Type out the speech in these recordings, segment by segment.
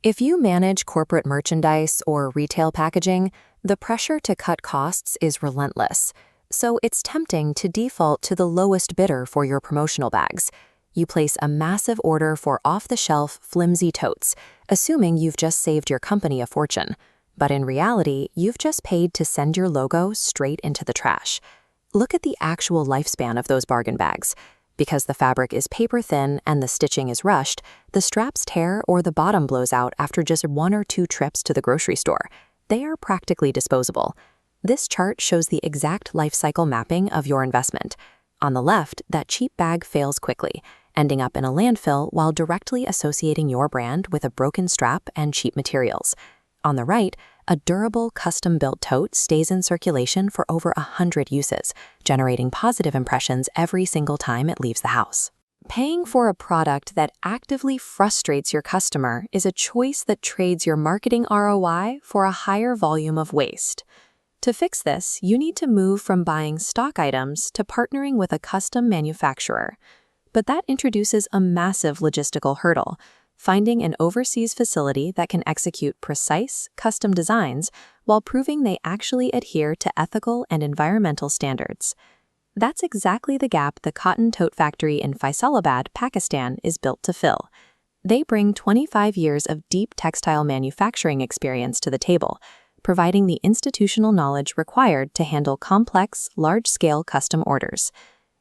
If you manage corporate merchandise or retail packaging, the pressure to cut costs is relentless. So it's tempting to default to the lowest bidder for your promotional bags. You place a massive order for off-the-shelf, flimsy totes, assuming you've just saved your company a fortune. But in reality, you've just paid to send your logo straight into the trash. Look at the actual lifespan of those bargain bags. Because the fabric is paper thin and the stitching is rushed, the straps tear or the bottom blows out after just 1 or 2 trips to the grocery store. They are practically disposable. This chart shows the exact life cycle mapping of your investment. On the left, that cheap bag fails quickly, ending up in a landfill while directly associating your brand with a broken strap and cheap materials. On the right, a durable, custom-built tote stays in circulation for over 100 uses, generating positive impressions every single time it leaves the house. Paying for a product that actively frustrates your customer is a choice that trades your marketing ROI for a higher volume of waste. To fix this, you need to move from buying stock items to partnering with a custom manufacturer. But that introduces a massive logistical hurdle: finding an overseas facility that can execute precise, custom designs while proving they actually adhere to ethical and environmental standards. That's exactly the gap the Cotton Tote Factory in Faisalabad, Pakistan is built to fill. They bring 25 years of deep textile manufacturing experience to the table, providing the institutional knowledge required to handle complex, large-scale custom orders.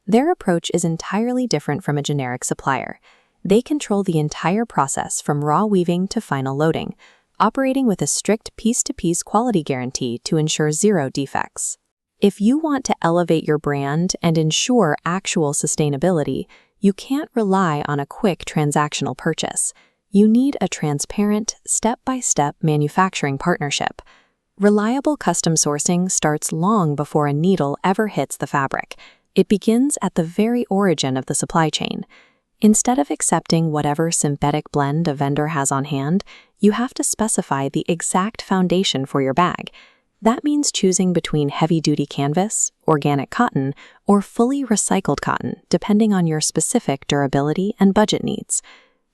Their approach is entirely different from a generic supplier. They control the entire process from raw weaving to final loading, operating with a strict piece-to-piece quality guarantee to ensure 0 defects. If you want to elevate your brand and ensure actual sustainability, you can't rely on a quick transactional purchase. You need a transparent, step-by-step manufacturing partnership. Reliable custom sourcing starts long before a needle ever hits the fabric. It begins at the very origin of the supply chain. Instead of accepting whatever synthetic blend a vendor has on hand, you have to specify the exact foundation for your bag. That means choosing between heavy-duty canvas, organic cotton, or fully recycled cotton, depending on your specific durability and budget needs.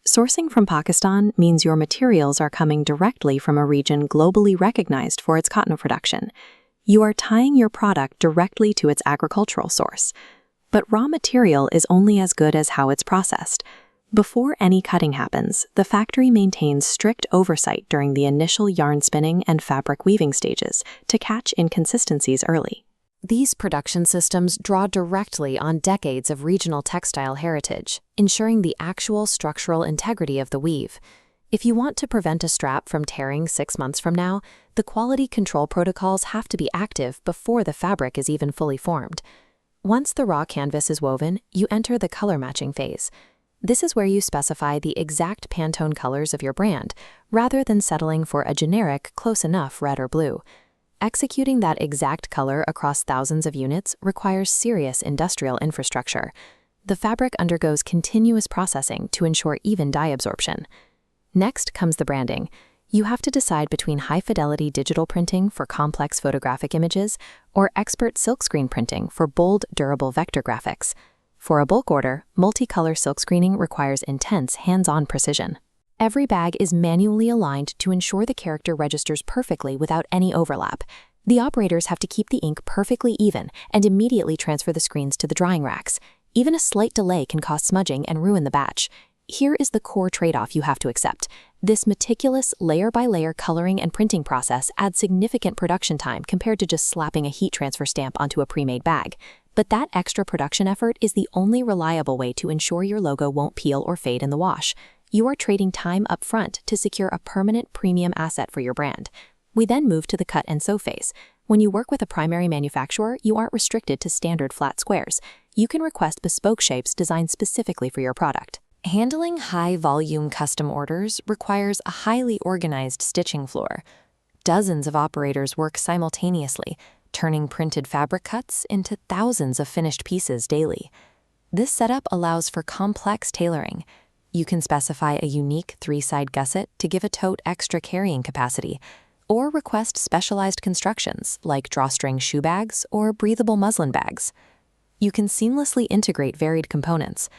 Sourcing from Pakistan means your materials are coming directly from a region globally recognized for its cotton production. You are tying your product directly to its agricultural source. But raw material is only as good as how it's processed. Before any cutting happens, the factory maintains strict oversight during the initial yarn spinning and fabric weaving stages to catch inconsistencies early. These production systems draw directly on decades of regional textile heritage, ensuring the actual structural integrity of the weave. If you want to prevent a strap from tearing 6 months from now, the quality control protocols have to be active before the fabric is even fully formed. Once the raw canvas is woven, you enter the color matching phase. This is where you specify the exact Pantone colors of your brand, rather than settling for a generic, close enough red or blue. Executing that exact color across thousands of units requires serious industrial infrastructure. The fabric undergoes continuous processing to ensure even dye absorption. Next comes the branding. You have to decide between high-fidelity digital printing for complex photographic images or expert silkscreen printing for bold, durable vector graphics. For a bulk order, multicolor silkscreening requires intense hands-on precision. Every bag is manually aligned to ensure the character registers perfectly without any overlap. The operators have to keep the ink perfectly even and immediately transfer the screens to the drying racks. Even a slight delay can cause smudging and ruin the batch. Here is the core trade-off you have to accept. This meticulous layer-by-layer coloring and printing process adds significant production time compared to just slapping a heat transfer stamp onto a pre-made bag. But that extra production effort is the only reliable way to ensure your logo won't peel or fade in the wash. You are trading time up front to secure a permanent premium asset for your brand. We then move to the cut and sew phase. When you work with a primary manufacturer, you aren't restricted to standard flat squares. You can request bespoke shapes designed specifically for your product. Handling high-volume custom orders requires a highly organized stitching floor. Dozens of operators work simultaneously, turning printed fabric cuts into thousands of finished pieces daily. This setup allows for complex tailoring. You can specify a unique 3-side gusset to give a tote extra carrying capacity, or request specialized constructions like drawstring shoe bags or breathable muslin bags. You can seamlessly integrate varied components.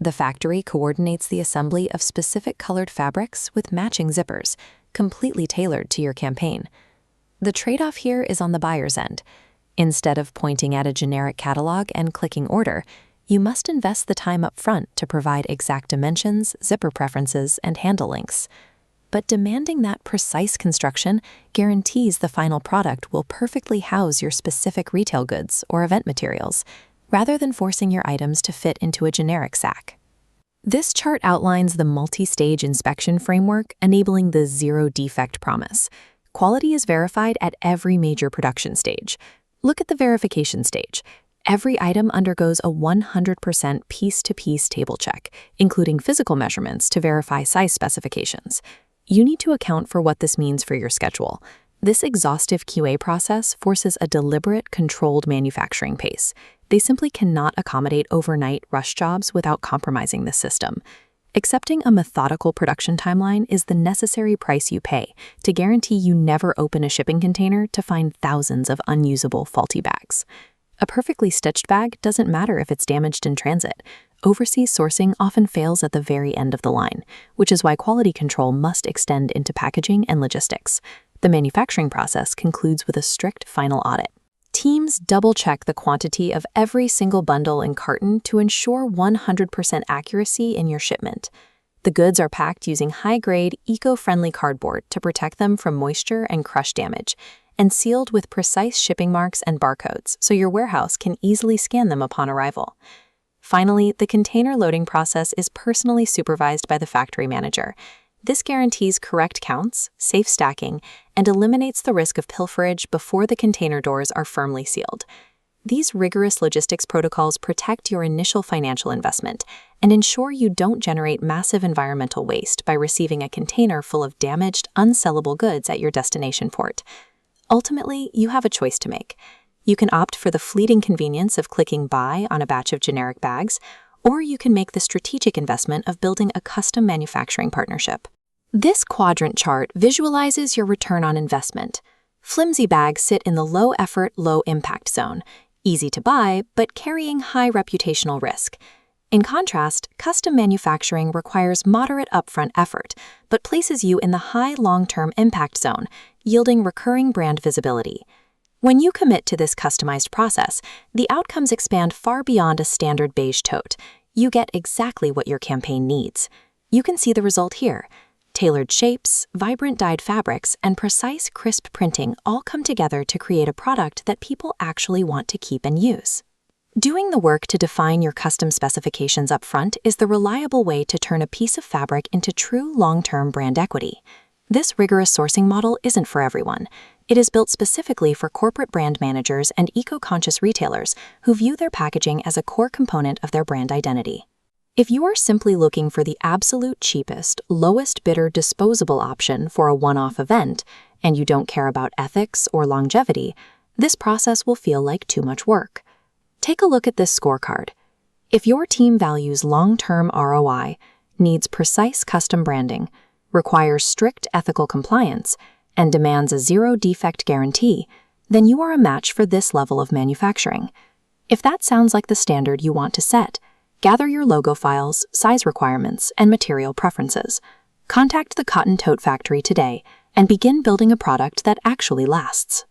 The factory coordinates the assembly of specific colored fabrics with matching zippers, completely tailored to your campaign. The trade-off here is on the buyer's end. Instead of pointing at a generic catalog and clicking order, you must invest the time up front to provide exact dimensions, zipper preferences, and handle lengths. But demanding that precise construction guarantees the final product will perfectly house your specific retail goods or event materials, rather than forcing your items to fit into a generic sack. This chart outlines the multi-stage inspection framework enabling the zero-defect promise. Quality is verified at every major production stage. Look at the verification stage. Every item undergoes a 100% piece-to-piece table check, including physical measurements to verify size specifications. You need to account for what this means for your schedule. This exhaustive QA process forces a deliberate, controlled manufacturing pace. They simply cannot accommodate overnight rush jobs without compromising the system. Accepting a methodical production timeline is the necessary price you pay to guarantee you never open a shipping container to find thousands of unusable, faulty bags. A perfectly stitched bag doesn't matter if it's damaged in transit. Overseas sourcing often fails at the very end of the line, which is why quality control must extend into packaging and logistics. The manufacturing process concludes with a strict final audit. Teams double-check the quantity of every single bundle and carton to ensure 100% accuracy in your shipment. The goods are packed using high-grade, eco-friendly cardboard to protect them from moisture and crush damage, and sealed with precise shipping marks and barcodes so your warehouse can easily scan them upon arrival. Finally, the container loading process is personally supervised by the factory manager. This guarantees correct counts, safe stacking, and eliminates the risk of pilferage before the container doors are firmly sealed. These rigorous logistics protocols protect your initial financial investment and ensure you don't generate massive environmental waste by receiving a container full of damaged, unsellable goods at your destination port. Ultimately, you have a choice to make. You can opt for the fleeting convenience of clicking buy on a batch of generic bags, or you can make the strategic investment of building a custom manufacturing partnership. This quadrant chart visualizes your return on investment. Flimsy bags sit in the low-effort, low-impact zone, easy to buy, but carrying high reputational risk. In contrast, custom manufacturing requires moderate upfront effort, but places you in the high long-term impact zone, yielding recurring brand visibility. When you commit to this customized process, the outcomes expand far beyond a standard beige tote. You get exactly what your campaign needs. You can see the result here. Tailored shapes, vibrant dyed fabrics, and precise, crisp printing all come together to create a product that people actually want to keep and use. Doing the work to define your custom specifications up front is the reliable way to turn a piece of fabric into true long-term brand equity. This rigorous sourcing model isn't for everyone. It is built specifically for corporate brand managers and eco-conscious retailers who view their packaging as a core component of their brand identity. If you are simply looking for the absolute cheapest, lowest bidder disposable option for a one-off event, and you don't care about ethics or longevity, this process will feel like too much work. Take a look at this scorecard. If your team values long-term ROI, needs precise custom branding, requires strict ethical compliance, and demands a zero-defect guarantee, then you are a match for this level of manufacturing. If that sounds like the standard you want to set, gather your logo files, size requirements, and material preferences. Contact the Cotton Tote Factory today and begin building a product that actually lasts.